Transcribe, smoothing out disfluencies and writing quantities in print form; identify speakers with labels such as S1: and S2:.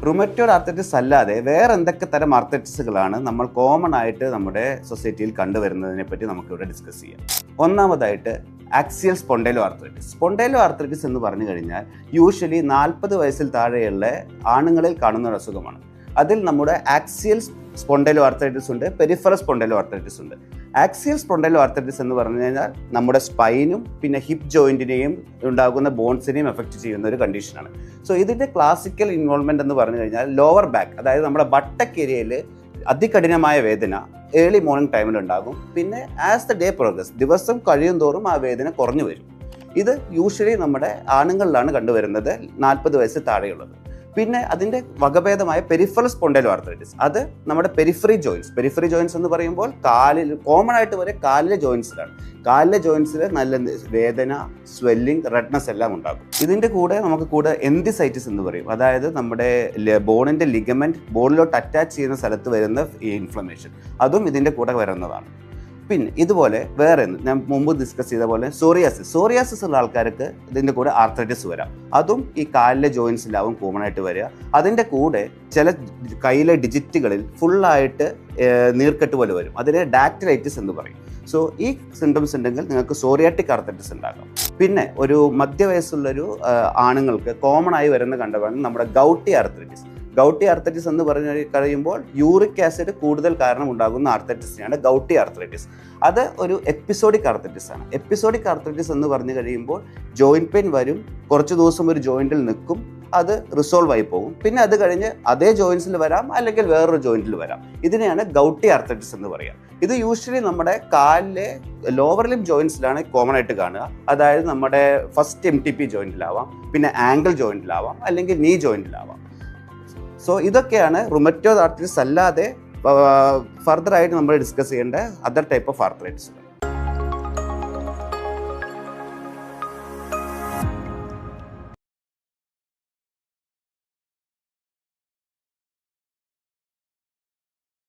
S1: Rheumatoid arthritis അല്ലാതെ വേറെ എന്തൊക്കെ തരം ആർത്രൈറ്റിസുകളാണ് നമ്മൾ കോമൺ ആയിട്ട് നമ്മുടെ സൊസൈറ്റിയിൽ കണ്ടുവരുന്നതിനെ പറ്റി നമുക്കിവിടെ ഡിസ്കസ് ചെയ്യാം. ഒന്നാമതായിട്ട് axial spondylo arthritis. Spondylo arthritis എന്ന് പറഞ്ഞു കഴിഞ്ഞാൽ യൂഷ്വലി 40 വയസ്സിൽ താഴെയുള്ള ആണുങ്ങളിൽ കാണുന്ന ഒരു അസുഖമാണ്. അതിൽ നമ്മുടെ ആക്സിയൽ സ്പോണ്ടൈലോ ആർത്രൈറ്റിസ് ഉണ്ട്, പെരിഫറൽ സ്പോണ്ടൈലോ ആർത്രൈറ്റിസ് ഉണ്ട്. ആക്സിയൽ സ്പോണ്ടൈലോ ആർത്രൈറ്റിസ് എന്ന് പറഞ്ഞു കഴിഞ്ഞാൽ നമ്മുടെ സ്പൈനും പിന്നെ ഹിപ്പ് ജോയിന്റിനെയും ഉണ്ടാകുന്ന ബോൺസിനെയും എഫക്റ്റ് ചെയ്യുന്ന ഒരു കണ്ടീഷനാണ്. സോ ഇതിൻ്റെ ക്ലാസിക്കൽ ഇൻവോൾവ്മെന്റ് എന്ന് പറഞ്ഞു കഴിഞ്ഞാൽ ലോവർ ബാക്ക്, അതായത് നമ്മുടെ ബട്ടക്ക് ഏരിയയിൽ അതികഠിനമായ വേദന ഏർലി മോർണിംഗ് ടൈമിൽ ഉണ്ടാകും. പിന്നെ ആസ് ദ ഡേ പ്രോഗ്രസ്, ദിവസം കഴിയും തോറും ആ വേദന കുറഞ്ഞു വരും. ഇത് യൂഷ്വലി നമ്മുടെ ആണുങ്ങളിലാണ് കണ്ടുവരുന്നത് 40 വയസ്സ് താഴെയുള്ളത്. പിന്നെ അതിൻ്റെ വകഭേദമായ പെരിഫറൽ സ്പോണ്ടൈലോ ആർത്രൈറ്റിസ്, അത് നമ്മുടെ പെരിഫറി ജോയിൻസ് എന്ന് പറയുമ്പോൾ കാലിൽ കോമൺ ആയിട്ട് വരെ കാലിലെ ജോയിൻസിലാണ്. കാലിലെ ജോയിൻസിൽ നല്ല വേദന, സ്വെല്ലിംഗ്, റെഡ്നെസ് എല്ലാം ഉണ്ടാകും. ഇതിൻ്റെ കൂടെ നമുക്ക് കൂടെ എൻഡിസൈറ്റിസ് എന്ന് പറയും, അതായത് നമ്മുടെ ബോണിൻ്റെ ലിഗമെന്റ് ബോണിലോട്ട് അറ്റാച്ച് ചെയ്യുന്ന സ്ഥലത്ത് വരുന്ന ഈ ഇൻഫ്ലമേഷൻ, അതും ഇതിൻ്റെ കൂടെ വരുന്നതാണ്. പിന്നെ ഇതുപോലെ വേറെ ഞാൻ മുമ്പ് ഡിസ്കസ് ചെയ്ത പോലെ സോറിയാസിസ് ഉള്ള ആൾക്കാർക്ക് ഇതിൻ്റെ കൂടെ ആർത്രൈറ്റിസ് വരാം. അതും ഈ കാലിലെ ജോയിൻസിലാവും കോമൺ ആയിട്ട് വരിക. അതിൻ്റെ കൂടെ ചില കയ്യിലെ ഡിജിറ്റുകളിൽ ഫുള്ളായിട്ട് നീർക്കെട്ട് പോലെ വരും. അതിനെ ഡാക്ടിലൈറ്റിസ് എന്ന് പറയും. സോ ഈ സിംറ്റംസ് ഉണ്ടെങ്കിൽ നിങ്ങൾക്ക് സോറിയാറ്റിക് ആർത്രൈറ്റിസ് ഉണ്ടാകാം. പിന്നെ ഒരു മധ്യവയസ്സുള്ളൊരു ആണുങ്ങൾക്ക് കോമൺ ആയി വരുന്ന കണ്ടതാണ് നമ്മുടെ ഗൗട്ടി ആർത്രൈറ്റിസ്. ഗൗട്ടി ആർത്രൈറ്റിസ് എന്ന് പറഞ്ഞു കഴിയുമ്പോൾ യൂറിക് ആസിഡ് കൂടുതൽ കാരണം ഉണ്ടാകുന്ന ആർത്രൈറ്റിസിനെയാണ് ഗൗട്ടി ആർത്രൈറ്റിസ്. അത് ഒരു എപ്പിസോഡിക് ആർത്രൈറ്റിസ് ആണ്. എപ്പിസോഡിക് ആർത്രൈറ്റിസ് എന്ന് പറഞ്ഞു കഴിയുമ്പോൾ ജോയിന്റ് പെയിൻ വരും, കുറച്ച് ദിവസം ഒരു ജോയിന്റിൽ നിൽക്കും, അത് റിസോൾവ് ആയി പോകും. പിന്നെ അത് കഴിഞ്ഞ് അതേ ജോയിൻസിൽ വരാം, അല്ലെങ്കിൽ വേറൊരു ജോയിന്റിൽ വരാം. ഇതിനെയാണ് ഗൗട്ടി ആർത്രൈറ്റിസ് എന്ന് പറയുക. ഇത് യൂഷ്വലി നമ്മുടെ കാലിലെ ലോവർ ലിംബ് ജോയിൻസിലാണ് കോമൺ ആയിട്ട് കാണുക. അതായത് നമ്മുടെ ഫസ്റ്റ് MTP ജോയിന്റിലാവാം, പിന്നെ ആംഗിൾ ജോയിന്റിലാവാം, അല്ലെങ്കിൽ നീ ജോയിന്റിലാവാം. സോ ഇതൊക്കെയാണ് റുമറ്റോയ്ഡ് ആർത്രൈറ്റിസ് അല്ലാതെ ഫർദർ ആയിട്ട് നമ്മൾ ഡിസ്കസ് ചെയ്യേണ്ട അതർ ടൈപ്പ് ഓഫ് ആർത്രൈറ്റിസ്.